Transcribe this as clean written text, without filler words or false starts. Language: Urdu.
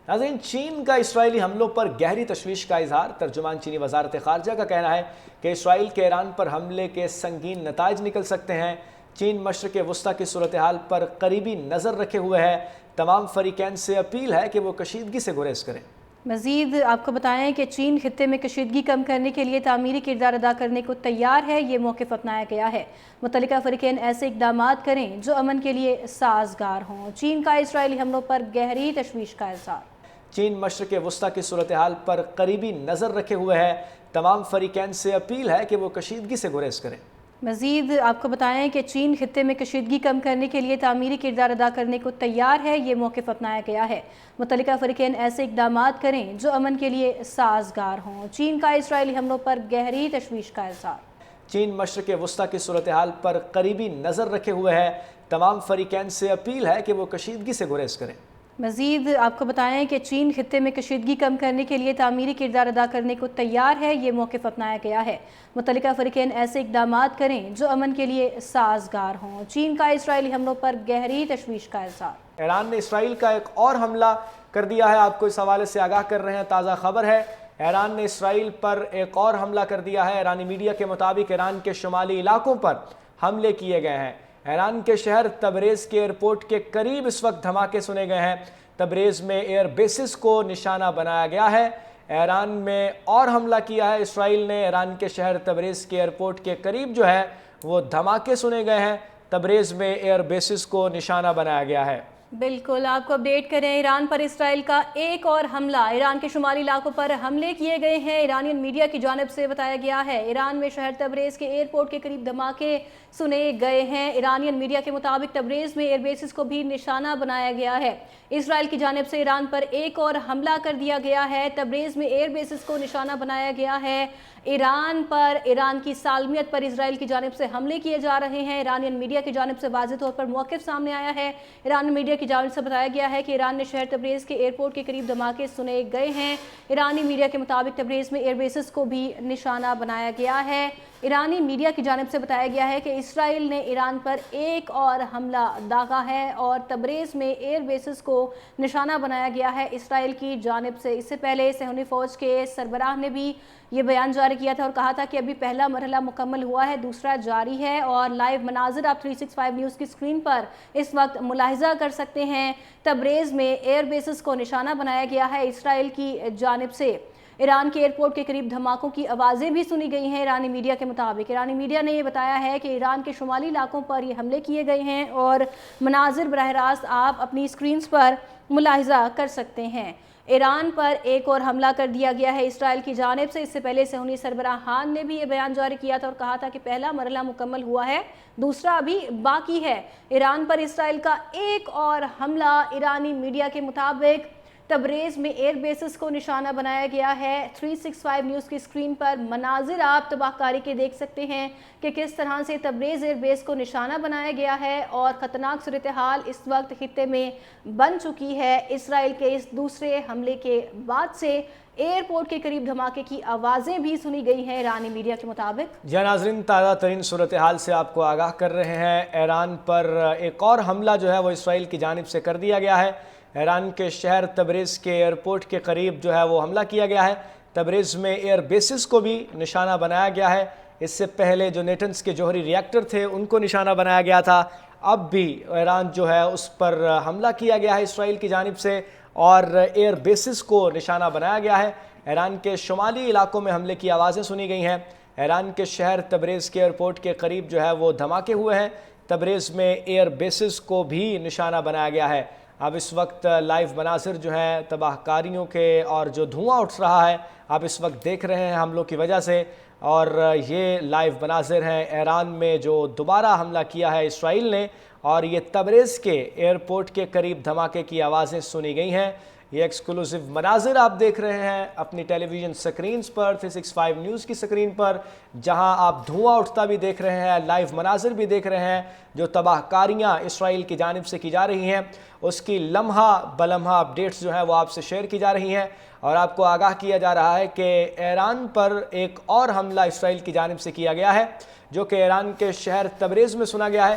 ناظرین، چین کا اسرائیلی حملوں پر گہری تشویش کا اظہار۔ ترجمان چینی وزارت خارجہ کا کہنا ہے کہ اسرائیل کے ایران پر حملے کے سنگین نتائج نکل سکتے ہیں۔ چین مشرق وسطیٰ کی صورتحال پر قریبی نظر رکھے ہوئے ہے۔ تمام فریقین سے اپیل ہے کہ وہ کشیدگی سے گریز کریں۔ مزید آپ کو بتائیں کہ چین خطے میں کشیدگی کم کرنے کے لیے تعمیری کردار ادا کرنے کو تیار ہے۔ یہ موقف اپنایا گیا ہے۔ متعلقہ فریقین ایسے اقدامات کریں جو امن کے لیے سازگار ہوں۔ چین کا اسرائیلی حملوں پر گہری تشویش کا اظہار۔ چین مشرق وسطیٰ کی صورتحال پر قریبی نظر رکھے ہوئے ہے۔ تمام فریقین سے اپیل ہے کہ وہ کشیدگی سے گریز کریں۔ مزید آپ کو بتائیں کہ چین خطے میں کشیدگی کم کرنے کے لیے تعمیری کردار ادا کرنے کو تیار ہے۔ یہ موقف اپنایا گیا ہے۔ متعلقہ فریقین ایسے اقدامات کریں جو امن کے لیے سازگار ہوں۔ چین کا اسرائیلی حملوں پر گہری تشویش کا اظہار۔ چین مشرق وسطیٰ کی صورتحال پر قریبی نظر رکھے ہوئے ہے۔ تمام فریقین سے اپیل ہے کہ وہ کشیدگی سے گریز کریں۔ مزید آپ کو بتائیں کہ چین خطے میں کشیدگی کم کرنے کے لیے تعمیری کردار ادا کرنے کو تیار ہے۔ یہ موقف اپنایا گیا ہے۔ متعلقہ فریقین ایسے اقدامات کریں جو امن کے لیے سازگار ہوں۔ چین کا اسرائیلی حملوں پر گہری تشویش کا اظہار۔ ایران نے اسرائیل کا ایک اور حملہ کر دیا ہے۔ آپ کو اس حوالے سے آگاہ کر رہے ہیں، تازہ خبر ہے۔ ایران نے اسرائیل پر ایک اور حملہ کر دیا ہے۔ ایرانی میڈیا کے مطابق ایران کے شمالی علاقوں پر حملے کیے گئے ہیں۔ ایران کے شہر تبریز کے ایئرپورٹ کے قریب اس وقت دھماکے سنے گئے ہیں۔ تبریز میں ایئر بیسز کو نشانہ بنایا گیا ہے۔ ایران میں اور حملہ کیا ہے اسرائیل نے۔ ایران کے شہر تبریز کے ایئرپورٹ کے قریب جو ہے وہ دھماکے سنے گئے ہیں۔ تبریز میں ایئر بیسز کو نشانہ بنایا گیا ہے۔ بالکل، آپ کو اپڈیٹ کریں۔ ایران پر اسرائیل کا ایک اور حملہ۔ ایران کے شمالی علاقوں پر حملے کیے گئے ہیں۔ ایرانین میڈیا کی جانب سے بتایا گیا ہے ایران میں شہر تبریز کے ایئرپورٹ کے قریب دھماکے سنے گئے ہیں۔ ایرانین میڈیا کے مطابق تبریز میں ایئر بیسز کو بھی نشانہ بنایا گیا ہے۔ اسرائیل کی جانب سے ایران پر ایک اور حملہ کر دیا گیا ہے۔ تبریز میں ایئر بیسز کو نشانہ بنایا گیا ہے۔ ایران پر، ایران کی سالمیت پر اسرائیل کی جانب سے حملے کیے جا رہے ہیں۔ ایرانین میڈیا کی جانب سے واضح طور پر موقف سامنے آیا ہے۔ ایرانی میڈیا کی جانب سے بتایا گیا ہے کہ ایران نے شہر تبریز کے ایئرپورٹ کے قریب دھماکے سنے گئے ہیں۔ ایرانی میڈیا کے مطابق تبریز میں ایئر بیسز کو بھی نشانہ بنایا گیا ہے۔ ایرانی میڈیا کی جانب سے بتایا گیا ہے کہ اسرائیل نے ایران پر ایک اور حملہ داغا ہے اور تبریز میں ایئر بیسز کو نشانہ بنایا گیا ہے اسرائیل کی جانب سے۔ اس سے پہلے صہیونی فوج کے سربراہ نے بھی یہ بیان جاری کیا تھا اور کہا تھا کہ ابھی پہلا مرحلہ مکمل ہوا ہے، دوسرا جاری ہے۔ اور لائیو مناظر آپ 365 نیوز کی سکرین پر اس وقت ملاحظہ کر سکتے ہیں۔ تبریز میں ایئر بیسز کو نشانہ بنایا گیا ہے اسرائیل کی جانب سے۔ ایران کے ایئرپورٹ کے قریب دھماکوں کی آوازیں بھی سنی گئی ہیں ایرانی میڈیا کے مطابق۔ ایرانی میڈیا نے یہ بتایا ہے کہ ایران کے شمالی علاقوں پر یہ حملے کیے گئے ہیں اور مناظر براہ راست آپ اپنی سکرینز پر ملاحظہ کر سکتے ہیں۔ ایران پر ایک اور حملہ کر دیا گیا ہے اسرائیل کی جانب سے۔ اس سے پہلے صہیونی سربراہان نے بھی یہ بیان جاری کیا تھا اور کہا تھا کہ پہلا مرحلہ مکمل ہوا ہے، دوسرا ابھی باقی ہے۔ ایران پر اسرائیل کا ایک اور حملہ۔ ایرانی میڈیا کے مطابق تبریز میں ایئر بیسز کو نشانہ بنایا گیا ہے۔ 365 نیوز کی سکرین پر مناظر آپ تباہ کاری کے دیکھ سکتے ہیں کہ کس طرح سے تبریز ایئر بیس کو نشانہ بنایا گیا ہے اور خطرناک صورتحال اس وقت خطے میں بن چکی ہے۔ اسرائیل کے اس دوسرے حملے کے بعد سے ایئرپورٹ کے قریب دھماکے کی آوازیں بھی سنی گئی ہیں ایرانی میڈیا کے مطابق۔ جی ناظرین، تازہ ترین صورتحال سے آپ کو آگاہ کر رہے ہیں۔ ایران پر ایک اور حملہ جو ہے وہ اسرائیل کی جانب سے کر دیا گیا ہے۔ ایران کے شہر تبریز کے ایئرپورٹ کے قریب جو ہے وہ حملہ کیا گیا ہے۔ تبریز میں ایئر بیسز کو بھی نشانہ بنایا گیا ہے۔ اس سے پہلے جو نیٹنز کے جوہری ری ایکٹر تھے ان کو نشانہ بنایا گیا تھا۔ اب بھی ایران جو ہے اس پر حملہ کیا گیا ہے اسرائیل کی جانب سے اور ایئر بیسز کو نشانہ بنایا گیا ہے۔ ایران کے شمالی علاقوں میں حملے کی آوازیں سنی گئی ہیں۔ ایران کے شہر تبریز کے ایئرپورٹ کے قریب جو ہے وہ دھماکے ہوئے ہیں۔ تبریز میں ایئر بیسز کو بھی نشانہ بنایا گیا ہے۔ اب اس وقت لائیو مناظر جو ہیں تباہ کاریوں کے اور جو دھواں اٹھ رہا ہے آپ اس وقت دیکھ رہے ہیں حملوں کی وجہ سے، اور یہ لائیو مناظر ہیں ایران میں جو دوبارہ حملہ کیا ہے اسرائیل نے، اور یہ تبریز کے ایئرپورٹ کے قریب دھماکے کی آوازیں سنی گئی ہیں۔ یہ ایکسکلوسیو مناظر آپ دیکھ رہے ہیں اپنی ٹیلی ویژن سکرینز پر، 365 نیوز کی سکرین پر، جہاں آپ دھواں اٹھتا بھی دیکھ رہے ہیں، لائیو مناظر بھی دیکھ رہے ہیں۔ جو تباہ کاریاں اسرائیل کی جانب سے کی جا رہی ہیں اس کی لمحہ بلمحہ اپڈیٹس جو ہیں وہ آپ سے شیئر کی جا رہی ہیں، اور آپ کو آگاہ کیا جا رہا ہے کہ ایران پر ایک اور حملہ اسرائیل کی جانب سے کیا گیا ہے جو کہ ایران کے شہر تبریز میں سنا گیا ہے۔